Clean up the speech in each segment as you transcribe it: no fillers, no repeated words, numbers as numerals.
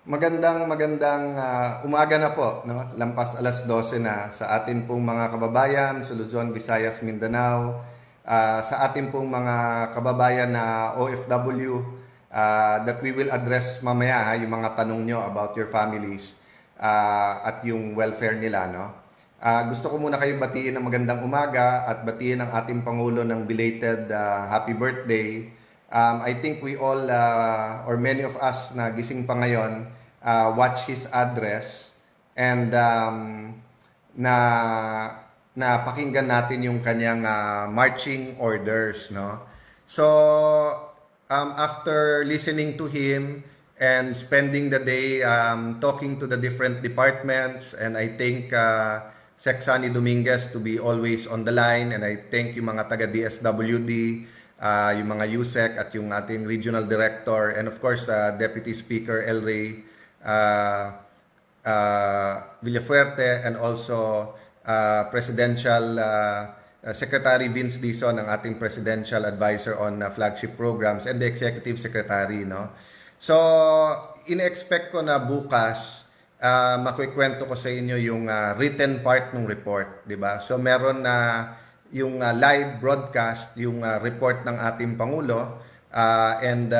Magandang umaga na po, no? Lampas alas 12 na sa atin pong mga kababayan sa Luzon, Visayas, Mindanao, sa atin pong mga kababayan na OFW, that we will address mamaya, yung mga tanong nyo about your families at yung welfare nila, no? Gusto ko muna kayo batiin ng magandang umaga at batiin ang ating Pangulo ng belated happy birthday. I think we all, or many of us na gising pa ngayon, watch his address and na pakinggan natin yung kanyang marching orders, no? So, after listening to him and spending the day talking to the different departments, and I think Sec Sunny Dominguez to be always on the line, and I thank yung mga taga DSWD, yung mga USEC at yung ating regional director, and of course Deputy Speaker El Rey Villafuerte, and also Presidential Secretary Vince Dizon, ang ating Presidential Advisor on Flagship Programs, and the Executive Secretary, no? So, in-expect ko na bukas makikwento ko sa inyo yung written part ng report, di ba? So, meron na yung live broadcast, yung report ng ating Pangulo, and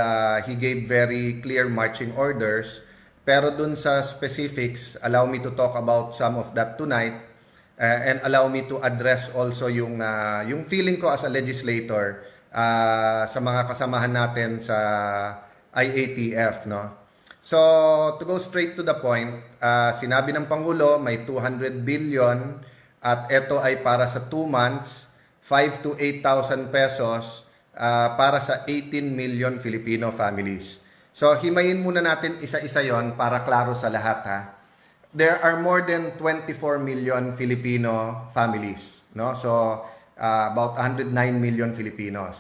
he gave very clear marching orders. Pero dun sa specifics, allow me to talk about some of that tonight, and allow me to address also yung feeling ko as a legislator sa mga kasamahan natin sa IATF, no? So, to go straight to the point, sinabi ng Pangulo may 200 billion at ito ay para sa 2 months, 5 to 8,000 pesos para sa 18 million Filipino families. So, himayin muna natin isa-isa yon para klaro sa lahat, ha. There are more than 24 million Filipino families, no? So, about 109 million Filipinos.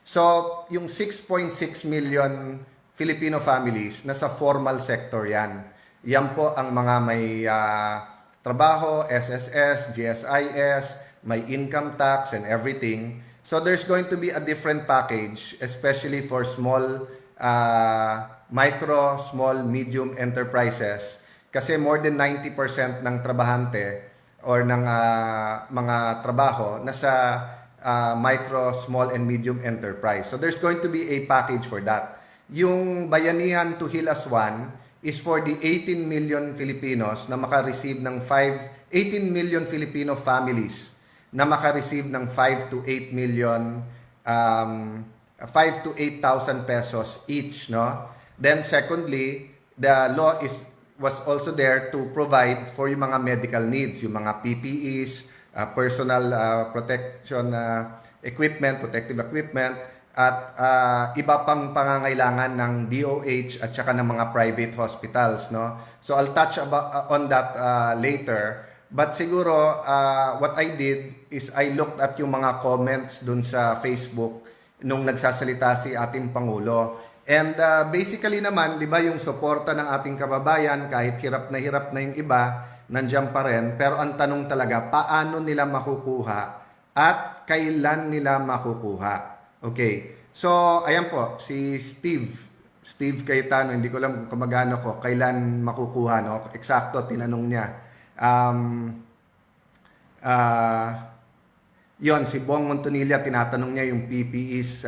So, yung 6.6 million Filipino families, nasa formal sector yan. Yan po ang mga may trabaho, SSS, GSIS, may income tax and everything. So there's going to be a different package, especially for small, micro, small, medium enterprises. Kasi more than 90% ng trabahante or ng mga trabaho nasa micro, small, and medium enterprise. So there's going to be a package for that. Yung Bayanihan to Heal As One is for the 18 million Filipinos na makareceive ng 18 million Filipino families na makareceive ng 5 to 8 million 5 to 8,000 pesos each, no? Then secondly, the law was also there to provide for yung mga medical needs, yung mga PPEs, personal protection equipment, protective equipment, at iba pang pangangailangan ng DOH at saka ng mga private hospitals, no? So I'll touch on that later. But siguro what I did is I looked at yung mga comments dun sa Facebook nung nagsasalita si ating Pangulo. And basically naman, 'di ba, yung suporta ng ating kababayan kahit hirap na yung iba, nandiyan pa rin. Pero ang tanong talaga, paano nila makukuha at kailan nila makukuha? Okay. So, ayan po, si Steve Cayetano, hindi ko alam kung magano ko, kailan makukuha, no? Eksakto, tinanong niya. Yon, si Bong Montonilla, tinatanong niya yung PPEs,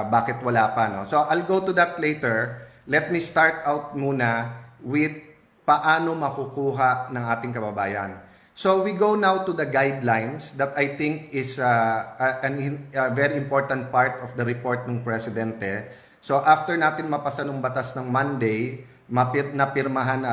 bakit wala pa, no? So, I'll go to that later. Let me start out muna with paano makukuha ng ating kababayan. So we go now to the guidelines that I think is a very important part of the report ng Presidente. So after natin mapasa ng batas ng Monday, napirmahan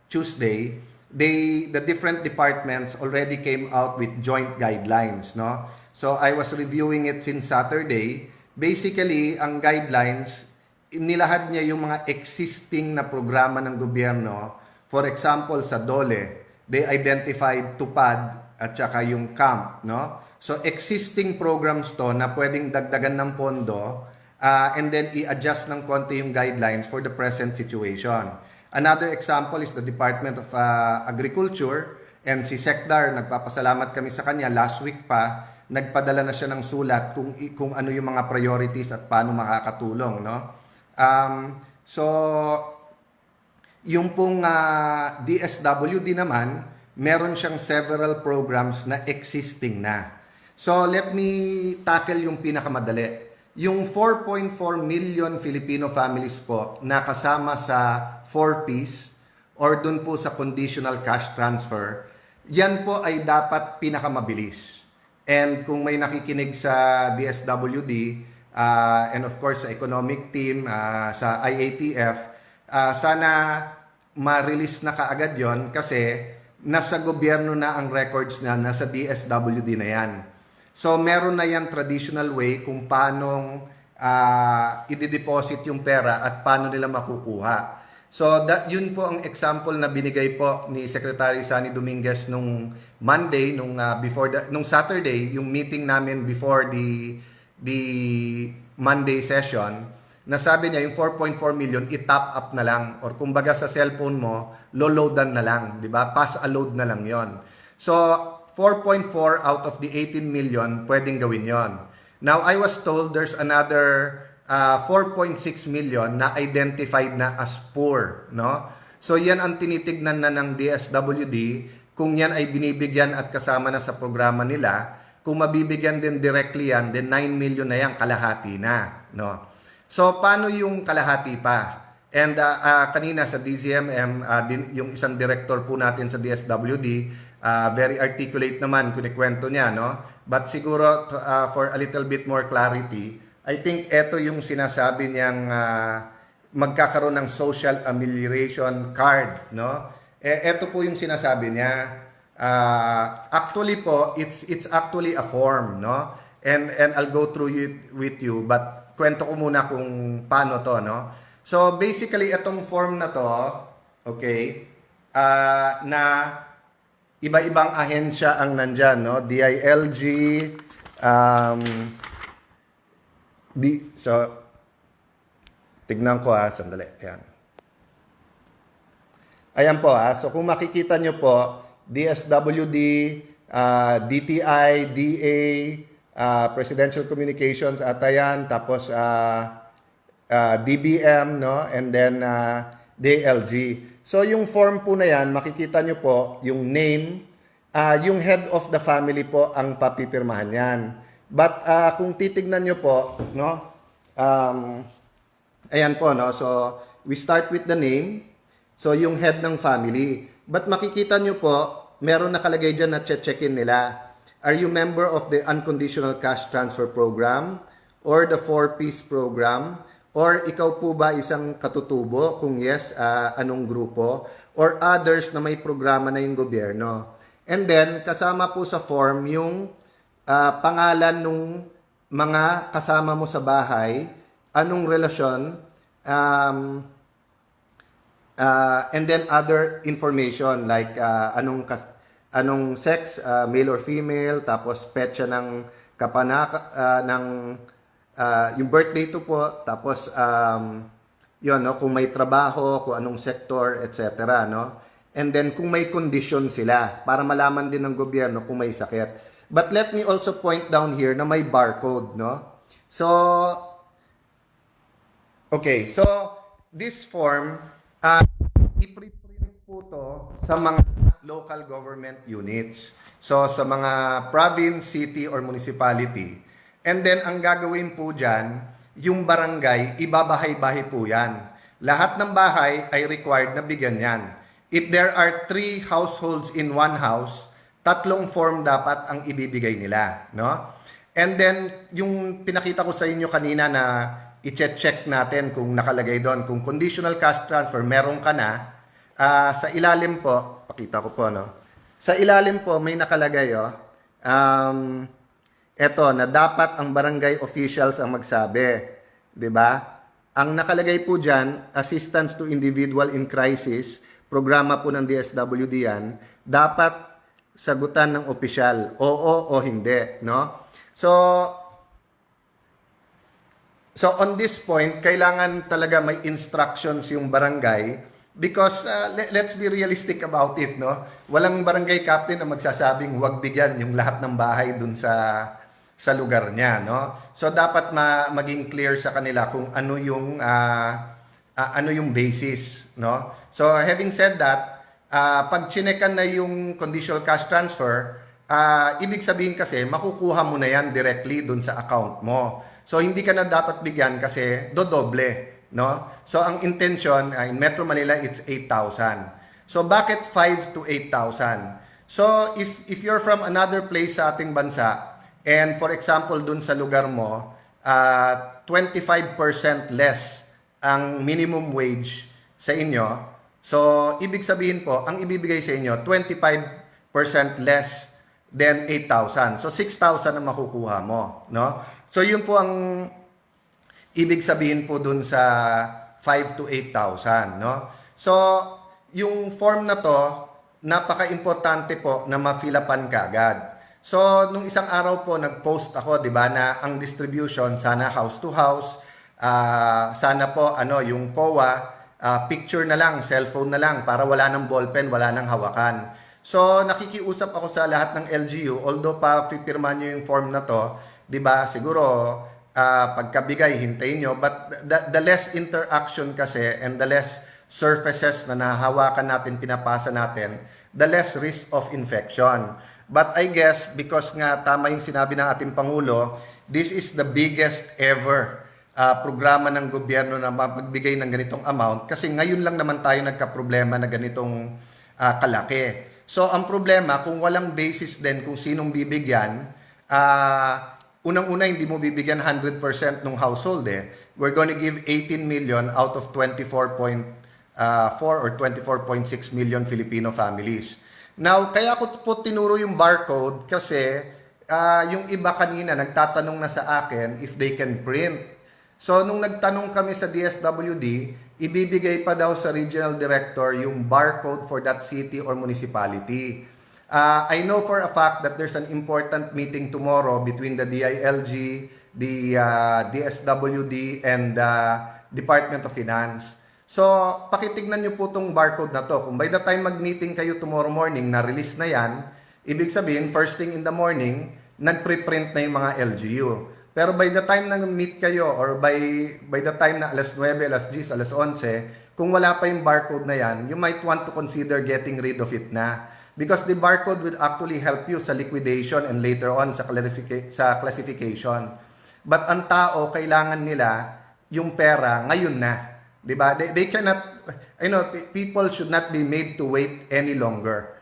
Tuesday, the different departments already came out with joint guidelines, no? So I was reviewing it since Saturday. Basically, ang guidelines, nilahad niya yung mga existing na programa ng gobyerno. For example, sa DOLE, they identified TUPAD at saka yung CAMP, no? So existing programs to na pwedeng dagdagan ng pondo and then i-adjust ng konti yung guidelines for the present situation. Another example is the Department of Agriculture, and si Secdar, nagpapasalamat kami sa kanya, last week pa nagpadala na siya ng sulat kung ano yung mga priorities at paano makakatulong, no? So Yung pong DSWD naman, meron siyang several programs na existing na. So let me tackle yung pinakamadali. Yung 4.4 million Filipino families po na kasama sa 4Ps or dun po sa conditional cash transfer, yan po ay dapat pinakamabilis. And kung may nakikinig sa DSWD, and of course sa economic team, sa IATF, sana ma-release na kaagad yon kasi nasa gobyerno na ang records na nasa DSWD na yan. So meron na yan traditional way kung paano i-deposit yung pera at paano nila makukuha. So yun po ang example na binigay po ni Secretary Sani Dominguez nung Monday, nung Saturday, yung meeting namin before the Monday session, na sabi niya yung 4.4 million i-top up na lang or kumbaga sa cellphone mo loadan na lang, di ba? Pass a load na lang yon. So 4.4 out of the 18 million pwedeng gawin yon. Now I was told there's another 4.6 million na identified na as poor, no? So yan ang tinitignan na ng DSWD kung yan ay binibigyan at kasama na sa programa nila. Kung mabibigyan din directly yan, then 9 million na yan, kalahati na, no? So paano yung kalahati pa? And kanina sa DZMM, yung isang director po natin sa DSWD, very articulate naman, kunikwento niya, no? But siguro for a little bit more clarity, I think ito yung sinasabi niyang magkakaroon ng social amelioration card, no? Ito po yung sinasabi niya. Actually po, it's actually a form, no? And I'll go through it with you, but kwento ko muna kung paano to, no? So basically itong form na to, okay, na iba-ibang ahensya ang nandyan, no? DILG, so, tignan ko sandali. Ayan. Ayan po so kung makikita nyo po, DSWD, DTI, DA, Presidential Communications, yan, tapos DBM, no? And then DLG. So yung form po na yan, makikita nyo po yung name, yung head of the family po ang papipirmahan yan. But kung titignan nyo po, no? Ayan po, no? So we start with the name. So yung head ng family. But makikita nyo po, meron nakalagay dyan na check-in nila. Are you member of the Unconditional Cash Transfer Program or the 4Ps Program? Or ikaw po ba isang katutubo? Kung yes, anong grupo? Or others na may programa na yung gobyerno? And then, kasama po sa form yung pangalan nung mga kasama mo sa bahay, anong relasyon, and then other information like anong sex, male or female, tapos petsa ng yung birthday to po, tapos yun, no, kung may trabaho, kung anong sector, etc., no? And then kung may condition sila para malaman din ng gobyerno kung may sakit. But let me also point down here na may barcode, no? So okay, so this form i-print po to sa mga local government units. So sa mga province, city or municipality. And then ang gagawin po diyan, yung barangay, ibabahay-bahay po 'yan. Lahat ng bahay ay required na bigyan 'yan. If there are 3 households in one house, 3 form dapat ang ibibigay nila, no? And then yung pinakita ko sa inyo kanina na i-check natin kung nakalagay doon, kung conditional cash transfer meron ka na, sa ilalim po, pakita ko po, no? Sa ilalim po may nakalagay eto na dapat ang barangay officials ang magsabi, 'di ba? Ang nakalagay po diyan, assistance to individual in crisis, programa po ng DSWD yan, dapat sagutan ng opisyal, oo o hindi, no? So on this point, kailangan talaga may instructions yung barangay because let's be realistic about it, no? Walang barangay captain na magsasabing huwag bigyan yung lahat ng bahay dun sa lugar niya, no? So dapat maging clear sa kanila kung ano yung ano yung basis, no? So having said that, pag chinekan na yung conditional cash transfer, ibig sabihin kasi makukuha mo na yan directly dun sa account mo. So hindi ka na dapat bigyan kasi dodoble, no? So ang intention in Metro Manila it's 8,000. So bakit 5 to 8,000? So if you're from another place sa ating bansa and for example dun sa lugar mo 25% less ang minimum wage sa inyo, so ibig sabihin po ang ibibigay sa inyo 25% less than 8,000. So 6,000 ang makukuha mo, no? So yun po ang ibig sabihin po dun sa 5 to 8,000, no? So yung form na to, napaka-importante po na ma-fill-upan ka agad. So nung isang araw po nag-post ako, 'di ba, na ang distribution sana house to house, sana po yung COA, picture na lang, cellphone na lang para wala nang ballpen, wala nang hawakan. So nakikiusap ako sa lahat ng LGU, although pa pipirma nyo yung form na to, 'di ba? Siguro pagkabigay hintayin nyo, but the less interaction kasi and the less surfaces na nahahawakan natin, pinapasa natin, the less risk of infection. But I guess because nga tama yung sinabi ng ating Pangulo, this is the biggest ever programa ng gobyerno na magbigay ng ganitong amount kasi ngayon lang naman tayo nagka-problema na ganitong kalaki. So ang problema kung walang basis din kung sinong bibigyan, unang-una hindi mo bibigyan 100% ng household We're going to give 18 million out of 24.4 or 24.6 million Filipino families. Now, kaya ko po tinuro yung barcode kasi yung iba kanina nagtatanong na sa akin if they can print. So, nung nagtanong kami sa DSWD, ibibigay pa daw sa regional director yung barcode for that city or municipality. I know for a fact that there's an important meeting tomorrow between the DILG, the DSWD, and the Department of Finance. So, pakitignan nyo po itong barcode na to. Kung by the time mag-meeting kayo tomorrow morning, na-release na yan, ibig sabihin, first thing in the morning, nag-preprint na yung mga LGU. Pero by the time na meet kayo or by the time na alas 9, alas 10, alas 11, kung wala pa yung barcode na yan, you might want to consider getting rid of it na. Because the barcode will actually help you sa liquidation and later on sa classification. But ang tao, kailangan nila yung pera ngayon na. Diba? They cannot, people should not be made to wait any longer.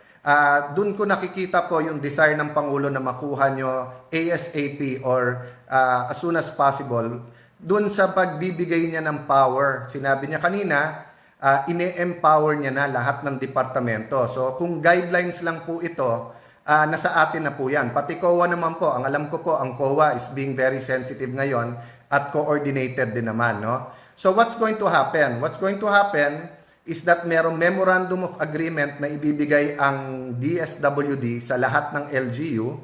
Doon ko nakikita po yung desire ng Pangulo na makuha nyo ASAP or as soon as possible. Doon sa pagbibigay niya ng power. Sinabi niya kanina, ine-empower niya na lahat ng departamento. So kung guidelines lang po ito, nasa atin na po yan. Pati COA naman po, ang alam ko po, ang COA is being very sensitive ngayon at coordinated din naman, no? So what's going to happen? What's going to happen is that merong memorandum of agreement na ibibigay ang DSWD sa lahat ng LGU,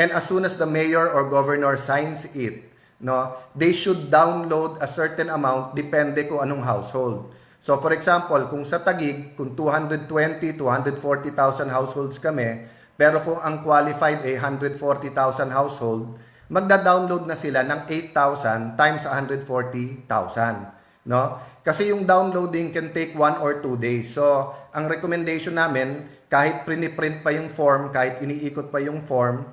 and as soon as the mayor or governor signs it, no, they should download a certain amount depende kung anong household. So for example, kung sa Taguig, kung 220, 240,000 households kami, pero kung ang qualified ay 140,000 household, magda-download na sila ng 8,000 times 140,000, no? Kasi yung downloading can take 1 or 2 days. So, ang recommendation namin, kahit print pa yung form, kahit iniikot pa yung form,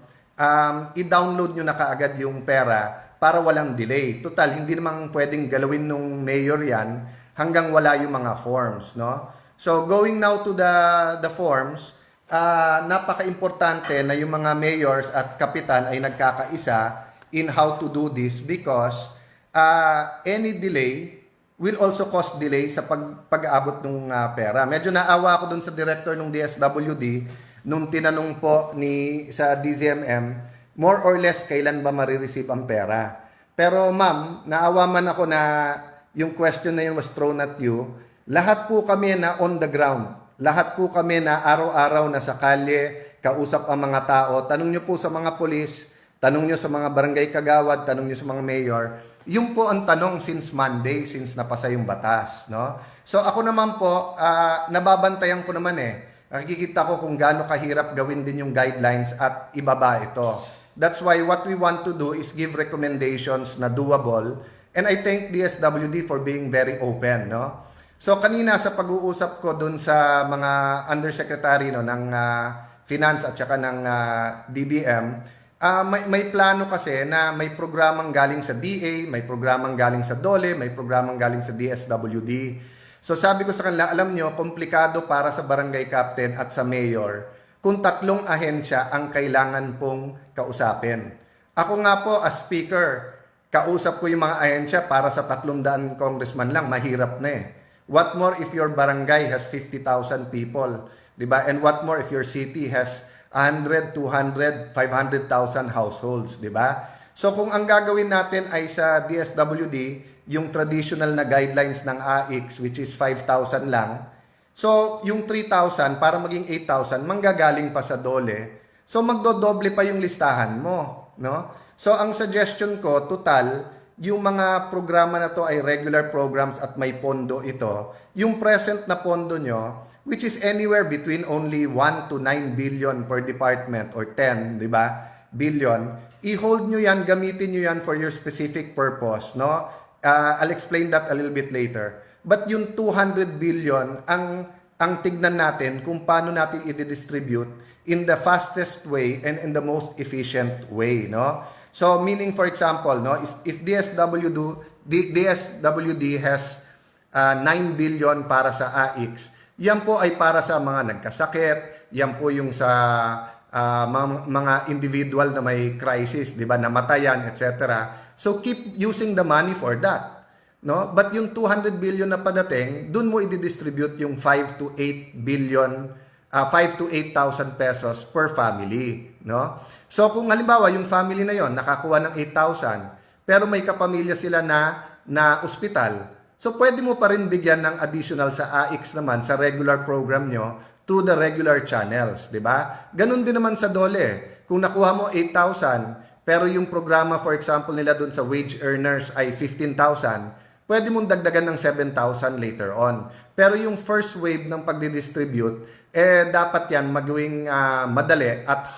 i-download nyo na kaagad yung pera para walang delay. Total, hindi namang pwedeng galawin nung mayor yan hanggang wala yung mga forms, no? So, going now to the forms, napaka-importante na yung mga mayors at kapitan ay nagkakaisa in how to do this because any delay will also cause delay sa pag-aabot ng pera. Medyo naawa ako dun sa director ng DSWD nung tinanong po sa DZMM, more or less kailan ba marireceive ang pera. Pero ma'am, naawa man ako na yung question na yun was thrown at you. Lahat po kami na on the ground. Lahat po kami na araw-araw na sa kalye, kausap ang mga tao. Tanong nyo po sa mga polis, tanong nyo sa mga barangay kagawad, tanong nyo sa mga mayor. Yung po ang tanong since Monday, since napasa yung batas, no? So ako naman po, nababantayan ko naman Nakikita ko kung gaano kahirap gawin din yung guidelines at ibaba ito. That's why what we want to do is give recommendations na doable And I thank DSWD for being very open, no? So kanina sa pag-uusap ko dun sa mga undersecretary no ng finance at saka ng DBM, may plano kasi na may programang galing sa DA, may programang galing sa DOLE, may programang galing sa DSWD. So sabi ko sa kanila, alam nyo, komplikado para sa barangay captain at sa mayor kung tatlong ahensya ang kailangan pong kausapin. Ako nga po as speaker, kausap ko yung mga ahensya para sa 300 congressman lang, mahirap na eh. What more if your barangay has 50,000 people, di ba? And what more if your city has 100, 200, 500,000 households, di ba? So kung ang gagawin natin ay sa DSWD, yung traditional na guidelines ng AIX which is 5,000 lang, so yung 3,000 para maging 8,000 manggagaling pa sa DOLE. So magdodoble pa yung listahan mo, no? So ang suggestion ko, total, yung mga programa na to ay regular programs at may pondo ito. Yung present na pondo nyo, which is anywhere between only 1 to 9 billion per department or 10, di ba? Billion. I-hold nyo yan, gamitin nyo yan for your specific purpose, no? I'll explain that a little bit later. But yung 200 billion, ang tignan natin kung paano natin i-distribute in the fastest way and in the most efficient way, no? So, meaning, for example, no, if DSWD has 9 billion para sa AIX, yan po ay para sa mga nagkasakit, yan po yung sa mga individual na may crisis, di ba, namatayan, etc. So, keep using the money for that. No? But yung 200 billion na padating, dun mo i-distribute yung 5 to 8 billion 5 to 8,000 pesos per family, no? So kung halimbawa yung family na yon nakakuha ng 8,000 pero may kapamilya sila na ospital, so pwede mo pa rin bigyan ng additional sa AIX naman sa regular program nyo through the regular channels, di ba? Ganun din naman sa DOLE. Kung nakuha mo 8,000 pero yung programa for example nila dun sa wage earners ay 15,000, pwede mong dagdagan ng 7,000 later on. Pero yung first wave ng pagdidistribute, dapat yan magawing madali at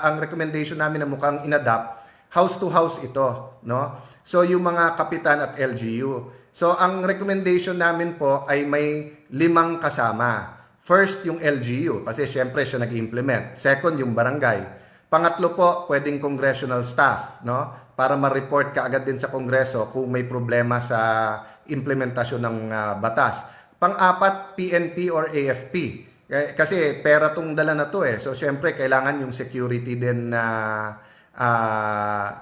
ang recommendation namin na mukhang inadapt, house to house ito, no? So yung mga kapitan at LGU. So ang recommendation namin po ay may 5 kasama. First yung LGU kasi syempre siya nag-implement. Second yung barangay. Pangatlo po pwedeng congressional staff, no? Para ma-report ka agad din sa Kongreso kung may problema sa implementasyon ng batas. Pang-apat, PNP or AFP. Kasi pera tong dala na to eh. So syempre kailangan yung security din na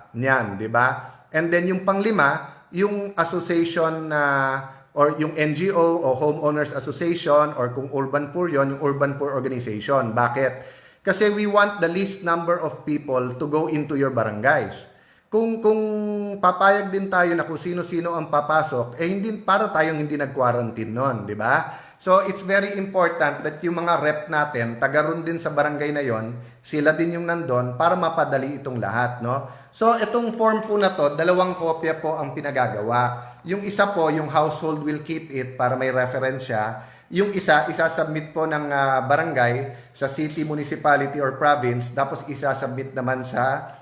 niyan, di ba? And then yung panglima, yung association or yung NGO o homeowners association or kung urban poor yon, yung urban poor organization. Bakit? Kasi we want the least number of people to go into your barangays. Kung papayag din tayo na kung sino-sino ang papasok, hindi para tayong hindi nag-quarantine noon, di ba? So, it's very important that yung mga rep natin, taga ron din sa barangay na yon, sila din yung nandun para mapadali itong lahat, no? So, itong form po na to, 2 kopya po ang pinagagawa. Yung isa po, yung household will keep it para may reference siya. Yung isa, isasubmit po ng barangay sa city, municipality, or province. Tapos, isasubmit naman sa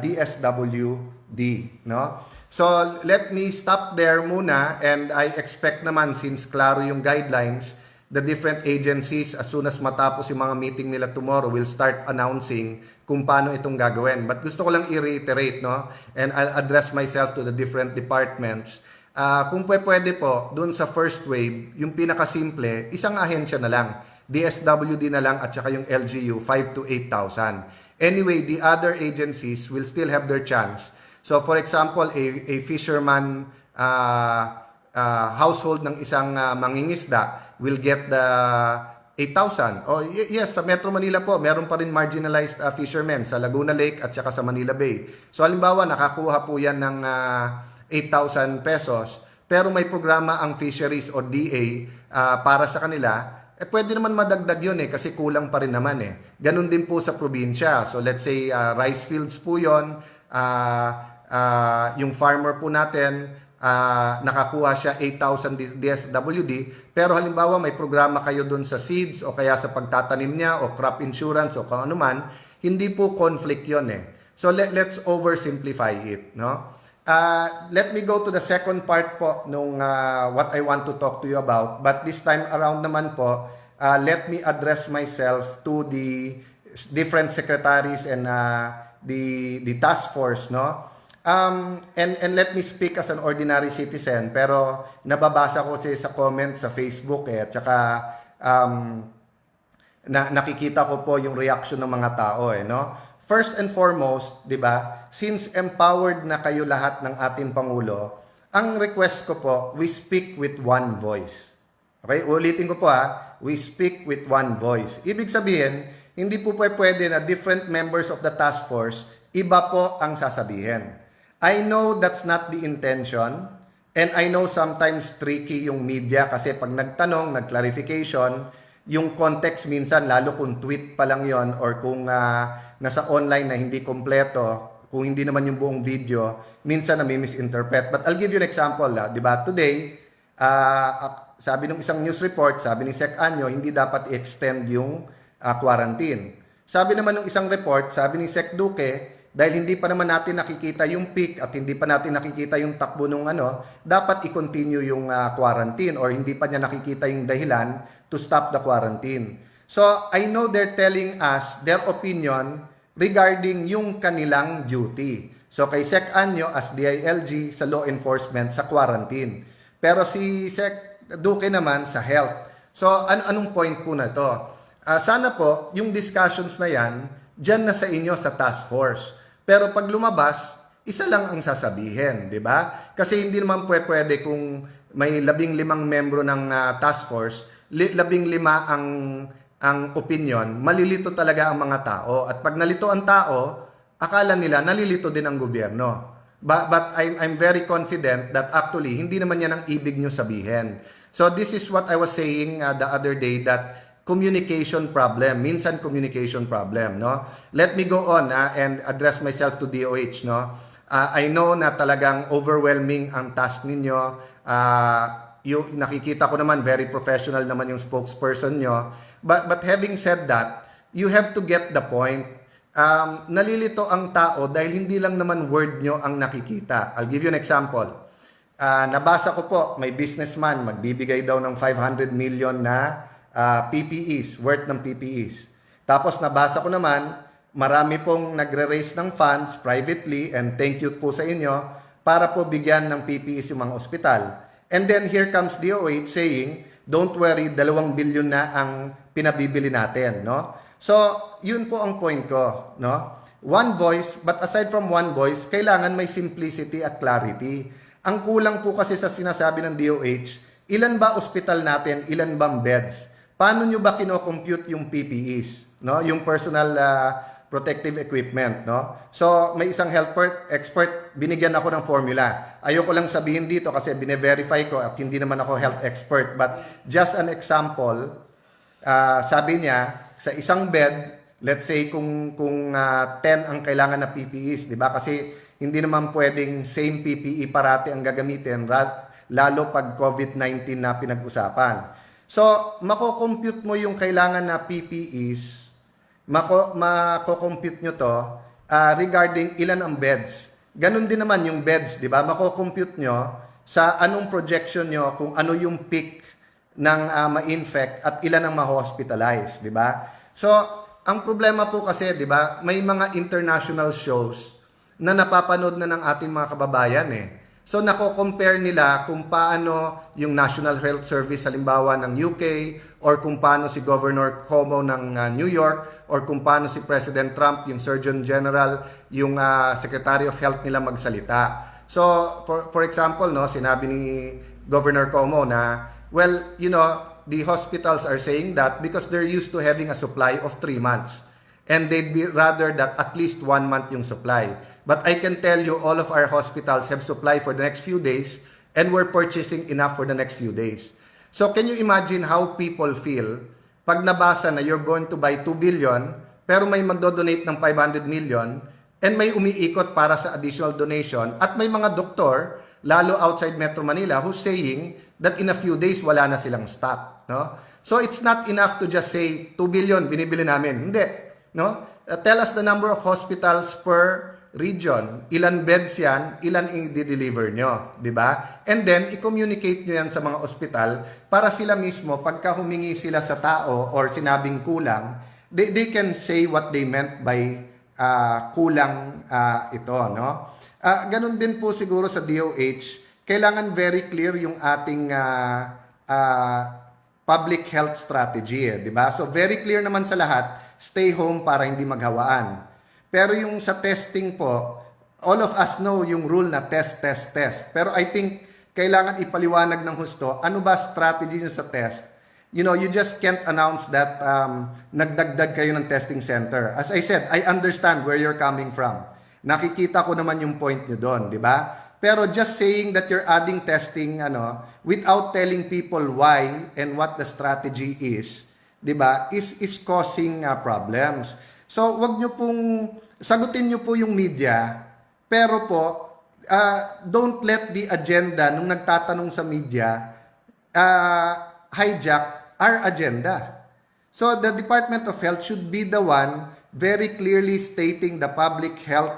DSWD, no? So, let me stop there muna and I expect naman since klaro yung guidelines, the different agencies as soon as matapos yung mga meeting nila tomorrow will start announcing kung paano itong gagawin. But gusto ko lang i-reiterate, no? And I'll address myself to the different departments. Kung pwede po, dun sa first wave, yung pinakasimple, isang ahensya na lang. DSWD na lang at saka yung LGU, 5 to 8,000. Anyway, the other agencies will still have their chance. So for example, a fisherman household ng isang mangingisda will get the 8,000. Oh, yes, sa Metro Manila po, meron pa rin marginalized fishermen sa Laguna Lake at saka sa Manila Bay. So halimbawa, nakakuha po yan ng 8,000 pesos, pero may programa ang fisheries o DA para sa kanila. Pwede naman madagdag yun kasi kulang pa rin naman Ganun din po sa probinsya. So let's say rice fields po yun, yung farmer po natin, nakakuha siya 8,000 DSWD, pero halimbawa may programa kayo dun sa seeds o kaya sa pagtatanim niya o crop insurance o kung ano man, hindi po conflict yun So let's oversimplify it, no? Let me go to the second part po nung what I want to talk to you about. But this time around naman po, let me address myself to the different secretaries and the task force, no? And let me speak as an ordinary citizen, pero nababasa ko sa comments sa Facebook at saka nakikita ko po yung reaction ng mga tao no? First and foremost, 'di ba? Since empowered na kayo lahat ng ating pangulo, ang request ko po, we speak with one voice. Okay, ulitin ko po we speak with one voice. Ibig sabihin, hindi po pwede na different members of the task force, iba po ang sasabihin. I know that's not the intention, and I know sometimes tricky yung media kasi pag nagtanong, nag-clarification, yung context minsan, lalo kung tweet pa lang yon or kung nasa online na hindi kompleto, kung hindi naman yung buong video, minsan nami-misinterpret. But I'll give you an example. Di ba? Today, sabi ng isang news report, sabi ni Sec Anyo, hindi dapat i-extend yung quarantine. Sabi naman ng isang report, sabi ni Sec Duque, dahil hindi pa naman natin nakikita yung peak at hindi pa natin nakikita yung takbo ng dapat i-continue yung quarantine or hindi pa niya nakikita yung dahilan to stop the quarantine. So, I know they're telling us their opinion regarding yung kanilang duty. So, kay Sec Anyo as DILG sa law enforcement sa quarantine. Pero si Sec Duque naman sa health. So, anong point po na to? Sana po, yung discussions na yan, dyan na sa inyo sa task force. Pero pag lumabas, isa lang ang sasabihin, di ba? Kasi hindi naman pwede kung may 15 membro ng task force, 15 ang opinion, malilito talaga ang mga tao. At pag nalito ang tao, akala nila nalilito din ang gobyerno. But I'm very confident that actually, hindi naman yan ang ibig nyo sabihin. So this is what I was saying the other day, that communication problem, minsan communication problem, no? Let me go on and address myself to DOH, no? I know na talagang overwhelming ang task ninyo. Yung nakikita ko naman very professional naman yung spokesperson nyo. But having said that, you have to get the point. Nalilito ang tao dahil hindi lang naman word nyo ang nakikita. I'll give you an example. Nabasa ko po, may businessman magbibigay daw ng 500 million na PPEs, worth ng PPEs. Tapos nabasa ko naman, marami pong nagre-raise ng funds privately, and thank you po sa inyo, para po bigyan ng PPEs yung mga ospital. And then here comes DOH saying, don't worry, 2 billion na ang pinabibili natin, no? So, yun po ang point ko, no? One voice, but aside from one voice, kailangan may simplicity at clarity. Ang kulang po kasi sa sinasabi ng DOH, ilan ba ospital natin, ilan bang beds? Paano nyo ba kino-compute yung PPEs, no? Yung personal protective equipment, no? So, may isang health expert, binigyan ako ng formula. Ayoko lang sabihin dito kasi bine-verify ko at hindi naman ako health expert, but just an example, sabi niya, sa isang bed, let's say kung 10 ang kailangan na PPEs, di ba? Kasi hindi naman pwedeng same PPE parati ang gagamitin, lalo pag COVID-19 na pinag-usapan. So, mako-compute mo yung kailangan na PPEs, mako-compute nyo to regarding ilan ang beds. Ganon din naman yung beds, di ba? Mako-compute nyo sa anong projection nyo kung ano yung peak ng ma-infect at ilan ang ma-hospitalize, di ba? So, ang problema po kasi, di ba, may mga international shows na napapanood na ng ating mga kababayan So, nako-compare nila kung paano yung National Health Service halimbawa ng UK, or kung paano si Governor Cuomo ng New York, or kung paano si President Trump, yung Surgeon General, yung Secretary of Health nila magsalita. So, for example, no, sinabi ni Governor Cuomo na, well, you know, the hospitals are saying that because they're used to having a supply of 3 months. And they'd be rather that at least 1 month yung supply. But I can tell you, all of our hospitals have supply for the next few days, and we're purchasing enough for the next few days. So can you imagine how people feel pag nabasa na you're going to buy 2 billion, pero may magdo-donate ng 500 million, and may umiikot para sa additional donation, at may mga doktor, lalo outside Metro Manila, who's saying that in a few days, wala na silang stock. No? So it's not enough to just say, 2 billion, binibili namin. Hindi. No? Tell us the number of hospitals per region. Ilan beds yan, ilan i-deliver nyo, di ba? And then, i-communicate nyo yan sa mga ospital para sila mismo, pagka humingi sila sa tao or sinabing kulang, they can say what they meant by kulang ito, no? Ganun din po siguro sa DOH, kailangan very clear yung ating public health strategy, di ba? So very clear naman sa lahat, stay home para hindi maghawaan. Pero yung sa testing po, all of us know yung rule na test, test, test. Pero I think kailangan ipaliwanag ng husto, ano ba strategy nyo sa test? You know, you just can't announce that nagdagdag kayo ng testing center. As I said, I understand where you're coming from. Nakikita ko naman yung point nyo doon, di ba? Pero just saying that you're adding testing without telling people why and what the strategy is, 'di ba? Is causing problems. So, wag niyo pong sagutin niyo po yung media, pero po don't let the agenda nung nagtatanong sa media hijack our agenda. So, the Department of Health should be the one very clearly stating the public health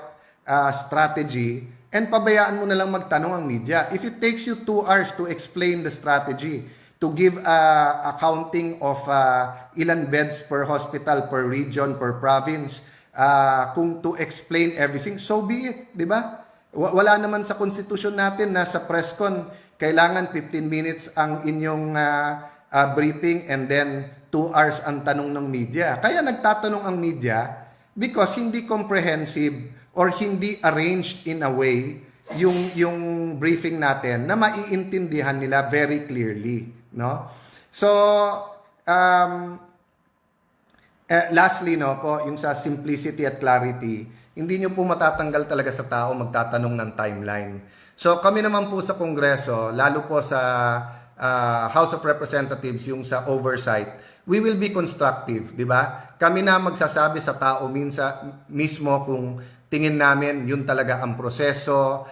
strategy. And pabayaan mo na lang magtanong ang media. If it takes you 2 hours to explain the strategy, to give accounting of ilan beds per hospital, per region, per province, kung to explain everything, so be it, di ba? Wala naman sa konstitusyon natin na sa press con, kailangan 15 minutes ang inyong briefing and then 2 hours ang tanong ng media. Kaya nagtatanong ang media because hindi comprehensive or hindi arranged in a way yung briefing natin na maiintindihan nila very clearly, no? So lastly po, yung sa simplicity at clarity, hindi nyo po matatanggal talaga sa tao magtatanong ng timeline. So kami naman po sa Kongreso, lalo po sa House of Representatives, yung sa oversight, we will be constructive, di ba? Kami na magsasabi sa tao mismo kung tingin namin yun talaga ang proseso,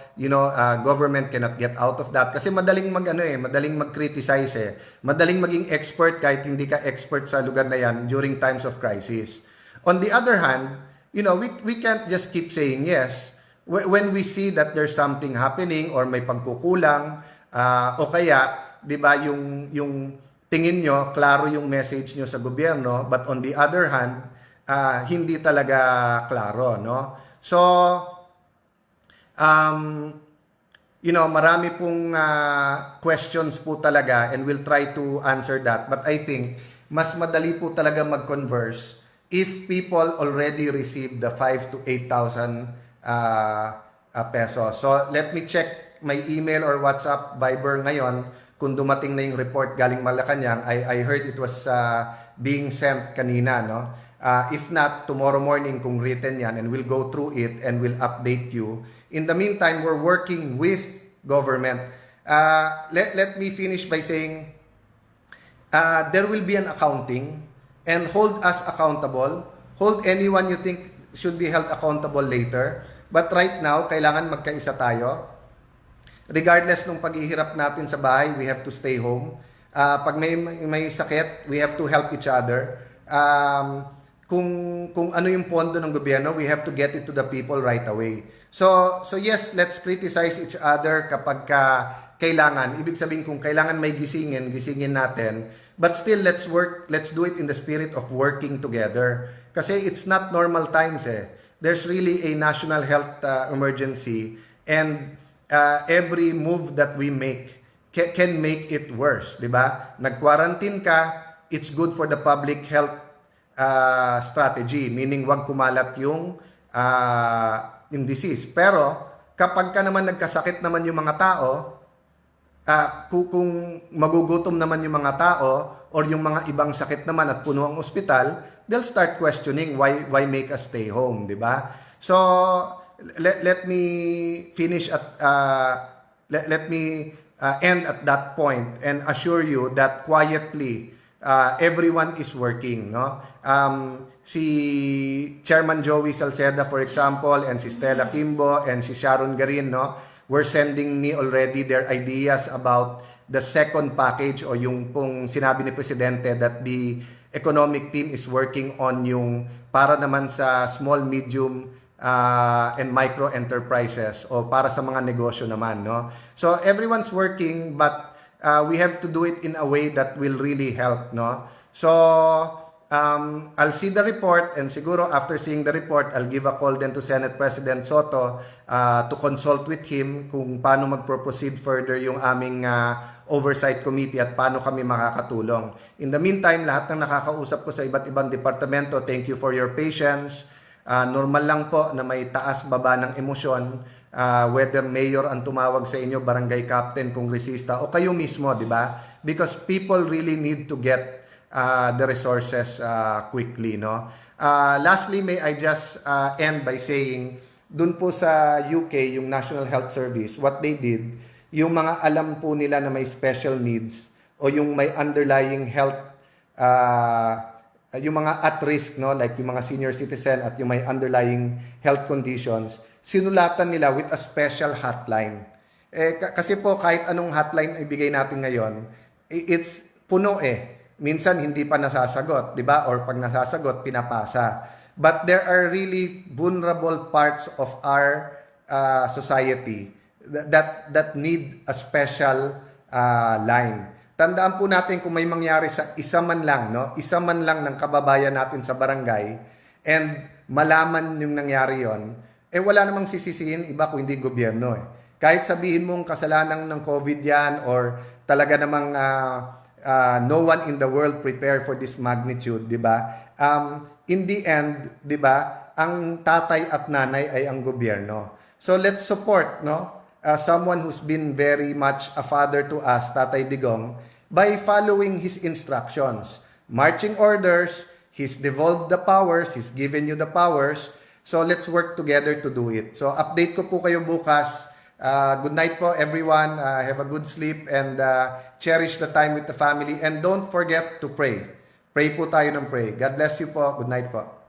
government cannot get out of that kasi madaling madaling mag-criticize madaling maging expert kahit hindi ka expert sa lugar na yan during times of crisis. On the other hand, we can't just keep saying yes when we see that there's something happening or may pagkukulang o kaya 'di ba yung tingin nyo klaro yung message nyo sa gobyerno, but on the other hand hindi talaga klaro, no? So, marami pong questions po talaga and we'll try to answer that. But I think, mas madali po talaga mag-converse if people already received the 5,000 to 8,000 pesos. So, let me check my email or WhatsApp, Viber ngayon kung dumating na yung report galing Malacanang. I heard it was being sent kanina, no? If not, tomorrow morning kung written yan, and we'll go through it and we'll update you. In the meantime, we're working with government. Let me finish by saying there will be an accounting and hold us accountable. Hold anyone you think should be held accountable later. But right now, kailangan magkaisa tayo. Regardless ng paghihirap natin sa bahay, we have to stay home. Pag may sakit, we have to help each other. Kung ano yung pondo ng gobyerno, we have to get it to the people right away. So yes, let's criticize each other kapag kailangan. Ibig sabihin kung kailangan may gisingin natin. But still, let's do it in the spirit of working together. Kasi it's not normal times There's really a national health emergency and every move that we make can make it worse, di ba? Nag-quarantine ka, it's good for the public health strategy, meaning wag kumalat yung disease. Pero kapag ka naman nagkasakit naman yung mga tao, kung magugutom naman yung mga tao or yung mga ibang sakit naman at puno ang ospital, they'll start questioning why make us stay home, di ba? So let me finish at let me end at that point and assure you that quietly everyone is working, no? Si Chairman Joey Salceda, for example, and si Stella Kimbo and si Sharon Garin, no, were sending me already their ideas about the second package o yung pong sinabi ni Presidente that the economic team is working on yung para naman sa small, medium and micro enterprises o para sa mga negosyo naman, no? So everyone's working, but we have to do it in a way that will really help, no? So I'll see the report, and siguro after seeing the report, I'll give a call then to Senate President Soto to consult with him kung paano magpro-proceed further yung aming oversight committee at paano kami makakatulong. In the meantime, lahat ng nakakausap ko sa iba't ibang departamento, thank you for your patience. Normal lang po na may taas-baba ng emosyon, whether mayor ang tumawag sa inyo, barangay captain, kongresista, o kayo mismo, di ba? Because people really need to get the resources quickly, no? Lastly, may I just end by saying, dun po sa UK, yung National Health Service, what they did, yung mga alam po nila na may special needs o yung may underlying health, yung mga at risk, no, like yung mga senior citizen at yung may underlying health conditions, sinulatan nila with a special hotline. Kasi po kahit anong hotline ibigay natin ngayon, it's puno minsan hindi pa nasasagot, di ba? Or pag nasasagot, pinapasa. But there are really vulnerable parts of our society that need a special line. Tandaan po natin kung may mangyari sa isa man lang, no? Isa man lang ng kababayan natin sa barangay and malaman yung nangyari yon, wala namang sisisihin iba kung hindi gobyerno. Kahit sabihin mong kasalanan ng COVID yan or talaga namang no one in the world prepared for this magnitude, di ba? In the end, di ba, ang tatay at nanay ay ang gobyerno. So let's support, no? Someone who's been very much a father to us, Tatay Digong, by following his instructions. Marching orders, he's devolved the powers, he's given you the powers, so let's work together to do it. So update ko po kayo bukas. Good night po everyone, have a good sleep and cherish the time with the family and don't forget to pray. Pray po tayo ng pray. God bless you po. Good night po.